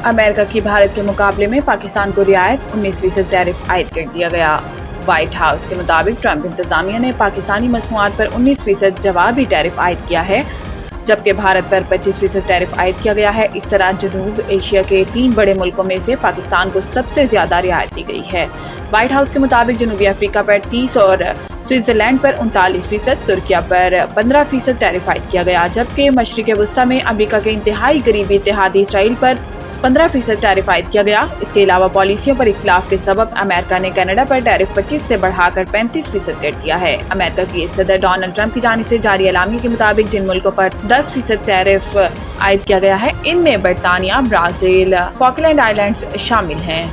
America की भारत के मुकाबले में पाकिस्तान को रियायत 19% टैरिफ आयद कर दिया गया। व्हाइट हाउस के मुताबिक ट्रंप इंतजामिया ने पाकिस्तानी मसनूआत पर 19% जवाबी टैरिफ आयद किया है, जबकि भारत पर 25% टैरिफ आयद किया गया है। इस तरह जनूब एशिया के 3 बड़े मुल्कों में से पाकिस्तान को सबसे ज्यादा रियायत दी गई है। व्हाइट हाउस के मुताबिक जनूबी अफ्रीका पर 30 और स्विट्जरलैंड पर 39%, तुर्किया पर 15% टैरिफ आयद किया गया, जबकि मशरिक़ वस्ता में अमेरिका के इंतहाई करीबी इत्तेहादी इसराइल पर 15% टैरिफ आयद किया गया। इसके अलावा पॉलिसियों पर इख्तिलाफ के सबब अमेरिका ने कनाडा पर टैरिफ 25 से बढ़ाकर 35% कर दिया है। अमेरिका की सदर डोनाल्ड ट्रंप की जानिब से जारी एलामिया के मुताबिक जिन मुल्कों पर 10% टैरिफ आयद किया गया है, इनमें बरतानिया, ब्राजील, फॉकलैंड आइलैंड्स शामिल हैं।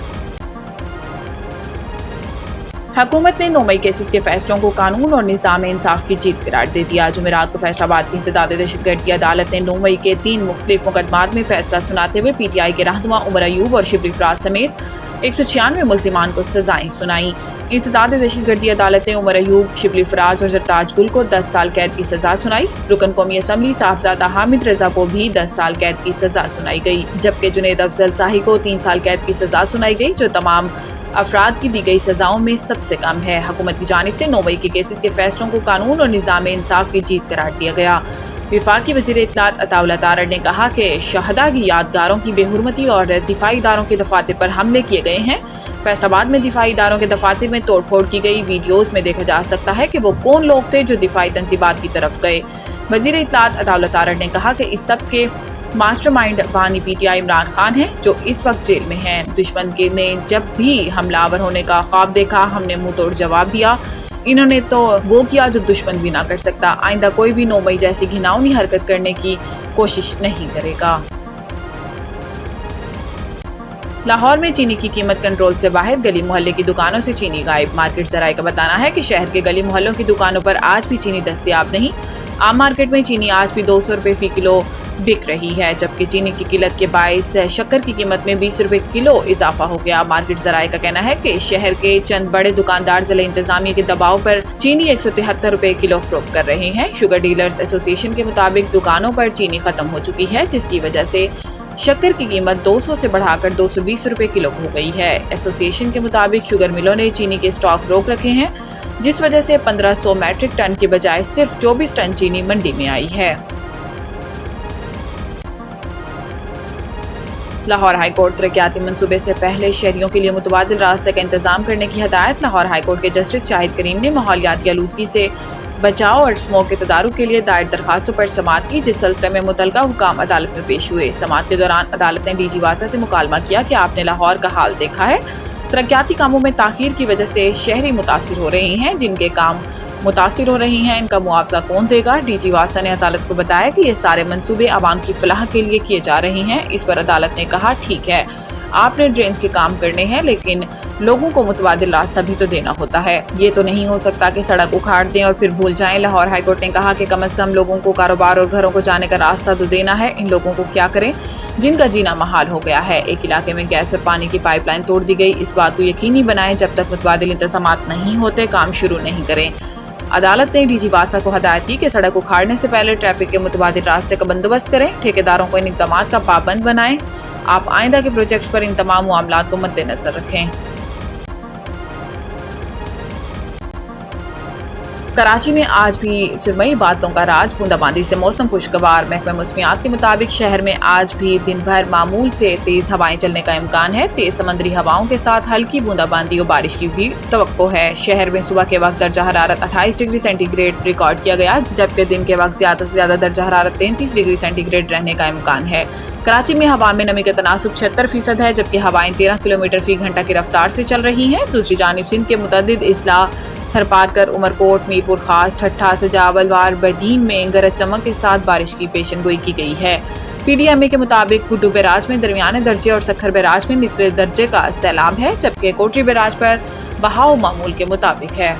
हुकूमत ने 9 मई केसेस के फैसलों को कानून और निज़ाम इंसाफ की जीत करार दे दिया। जुमेरात को फैसलाबाद की इंसदाद दहशतगर्दी अदालत ने 9 मई के 3 मुख्तलिफ मुकदमात में फैसला सुनाते हुए PTI के रहनुमा उमर अयूब और शिबली फराज समेत 196 मुल्जिमान को सजाएं सुनाई। इंसदाद दहशतगर्दी अदालत ने उमर अयूब, शिबली फराज और जरताज गुल को 10 साल कैद की सजा सुनाई। रुकन कौमी असम्बली साहबजादा हामिद रजा को भी 10 साल कैद की सजा सुनाई गई, जबकि जुनेद अफजल शाही को 3 साल कैद की सजा सुनाई गई, जो तमाम अफराद की दी गई सजाओं में सबसे कम है। हुकूमत की जानिब से 9 मई के केसेस के फैसलों को कानून और निज़ाम इंसाफ की जीत करार दिया गया। विफाकी वज़ीर इत्तलात अताउल्लाह तारड़ ने कहा कि शहदा की यादगारों की बेहुरमती और दिफाई इदारों के दफातर पर हमले किए गए हैं। फैसलाबाद में दिफाई इदारों के दफातर में तोड़फोड़ की गई वीडियोज़ में देखा जा सकता है कि वो कौन लोग थे जो दिफाई तंजीबात की तरफ गए। वज़ीर इत्तलात अताउल्लाह तारड़ ने कहा कि इस सब के मास्टरमाइंड बानी PTI इमरान खान है, जो इस वक्त जेल में हैं। दुश्मन के ने जब भी हमलावर होने का ख्वाब देखा, हमने मुंह तोड़ जवाब दिया। इन्होंने तो वो किया जो दुश्मन भी ना कर सकता। आइंदा कोई भी 9 मई जैसी घिनौनी हरकत करने की कोशिश नहीं करेगा। लाहौर में चीनी की कीमत कंट्रोल से बाहर, गली मोहल्ले की दुकानों से चीनी गायब। मार्केट जराये का बताना है कि शहर के गली मोहल्लों की दुकानों पर आज भी चीनी दस्तयाब नहीं। आम मार्केट में चीनी आज भी 200 रुपये फी किलो बिक रही है, जबकि चीनी की किल्लत के बायस शक्कर की कीमत में 20 रुपये किलो इजाफा हो गया। मार्केट जराये का कहना है कि शहर के चंद बड़े दुकानदार जिला इंतजामिया के दबाव पर चीनी 173 रुपये किलो फरोख्त कर रहे हैं। शुगर डीलर्स एसोसिएशन के मुताबिक दुकानों पर चीनी खत्म हो चुकी है, जिसकी वजह से शक्कर की कीमत 200 से बढ़ाकर 220 रुपये किलो हो गई है। एसोसिएशन के मुताबिक शुगर मिलों ने चीनी के स्टॉक रोक रखे हैं, जिस वजह से 1500 मैट्रिक टन के बजाय सिर्फ 24 टन चीनी मंडी में आई है। लाहौर हाईकोर्ट तरक्याती मंसूबे से पहले शहरियों के लिए मुतबादिल रास्ते का इंतजाम करने की हदायत। लाहौर हाईकोर्ट के जस्टिस शाहिद करीम ने माहौलियाती आलूदगी से बचाव और स्मोक के तदारुक के लिए दायर दरखास्तों पर समाअत की, जिस सिलसिले में मुतलका हुकाम अदालत में पेश हुए। समाअत के दौरान अदालत ने DG वासा से मुकालमा किया कि आपने लाहौर का हाल देखा है। तरक्याती कामों में ताखीर की वजह से शहरी मुतासिर हो रहे हैं। जिनके काम मुतासिर हो रही हैं, इनका मुआवजा कौन देगा? DG वासा ने अदालत को बताया कि ये सारे मंसूबे आवाम की फलाह के लिए किए जा रहे हैं। इस पर अदालत ने कहा, ठीक है, आपने ड्रेन्स के काम करने हैं, लेकिन लोगों को मुतबादिल रास्ता भी तो देना होता है। ये तो नहीं हो सकता कि सड़क उखाड़ दें और फिर भूल जाएं। लाहौर हाईकोर्ट ने कहा कि कम से कम लोगों को कारोबार और घरों को जाने का रास्ता तो देना है। इन लोगों को क्या करें जिनका जीना महाल हो गया है। एक इलाके में गैस और पानी की पाइपलाइन तोड़ दी गई। इस बात को यकीनी बनाएं, जब तक मुतबादिल इंतजामात नहीं होते काम शुरू नहीं करें। अदालत ने DG वासा को हदायत दी कि सड़क उखाड़ने से पहले ट्रैफिक के मुतबादिल रास्ते का बंदोबस्त करें। ठेकेदारों को इन इक़दामात का पाबंद बनाएं। आप आइंदा के प्रोजेक्ट्स पर इन तमाम मामलात को मद्देनजर रखें। कराची में आज भी सुरमई बादलों का राज, बूंदाबांदी से मौसम खुशगवार। महकमा मौसमियात के मुताबिक शहर में आज भी दिन भर मामूल से तेज हवाएं चलने का इम्कान है। तेज समंदरी हवाओं के साथ हल्की बूंदाबांदी और बारिश की भी तवक्को है। शहर में सुबह के वक्त दर्जा हरारत 28 डिग्री सेंटीग्रेड रिकॉर्ड किया गया, जबकि दिन के वक्त ज्यादा से ज्यादा दर्जा हरारत 33 डिग्री सेंटीग्रेड रहने का इम्कान है। कराची में हवा में नमी का तनासुब 76% है, जबकि हवाएं 13 किलोमीटर फी घंटा की रफ्तार से चल रही हैं। दूसरी जानिब सिंध के मुतअद्दिद इस्ला, थरपारकर, उमरकोट, मीरपुर खास, ठट्ठा, सजावलवार, बरदीन में गरज चमक के साथ बारिश की पेशनगोई की गई है। PDMA के मुताबिक गुड्डू बैराज में दरमियाने दर्जे और सखर बैराज में निचले दर्जे का सैलाब है, जबकि कोटरी बैराज पर बहाव मामूल के मुताबिक है।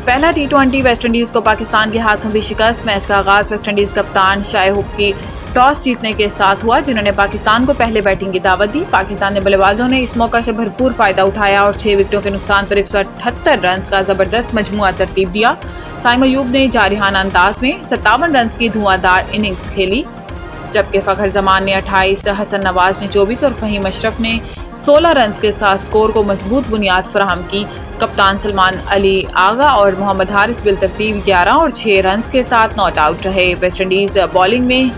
पहला T20 वेस्टइंडीज को पाकिस्तान के हाथों भी शिकस्त। मैच का आगाज वेस्टइंडीज कप्तान शाइब की टॉस जीतने के साथ हुआ, जिन्होंने पाकिस्तान को पहले बैटिंग की दावत दी। पाकिस्तानी बल्लेबाजों ने इस मौके से भरपूर फायदा उठाया और 6 विकेटों के नुकसान पर 178 रन का जबरदस्त मजमुआ तरतीब दिया। साइम अयूब ने जारिहाना अंदाज में 57 रन की धुआंधार इनिंग्स खेली। जबकि फ़खर जमान ने 28, हसन नवाज ने 24 और फ़हीम अशरफ ने 16 रन के साथ स्कोर को मजबूत बुनियाद फराहम की। कप्तान सलमान अली आगा और मोहम्मद हारिस बिलतरतीब 11 और 6 रन के साथ नॉट आउट रहे। वेस्टइंडीज़ बॉलिंग में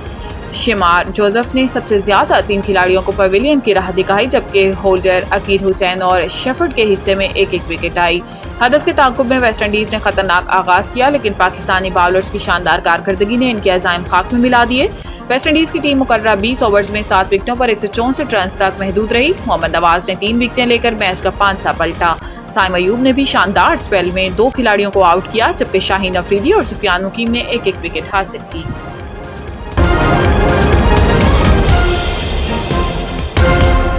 शिमार जोसेफ ने सबसे ज़्यादा 3 खिलाड़ियों को पवेलियन की राह दिखाई, जबकि होल्डर अकीद हुसैन और शेफर्ड के हिस्से में एक एक विकेट आई। हदफ के ताक़ुब में वेस्टइंडीज़ ने खतरनाक आगाज़ किया, लेकिन पाकिस्तानी बाउलर्स की शानदार कारकर्दगी ने इनके अज़ाइम खाक में मिला दिए। वेस्टइंडीज़ की टीम मुकर्ररा 20 ओवर्स में 7 विकेटों पर 164 रन तक महदूद रही। मोहम्मद नवाज ने 3 विकेटें लेकर मैच का पांसा पलटा। साइम अयूब ने भी शानदार स्पेल में 2 खिलाड़ियों को आउट किया, जबकि शाहीन अफरीदी और सुफियान मुकीम ने एक एक विकेट हासिल की।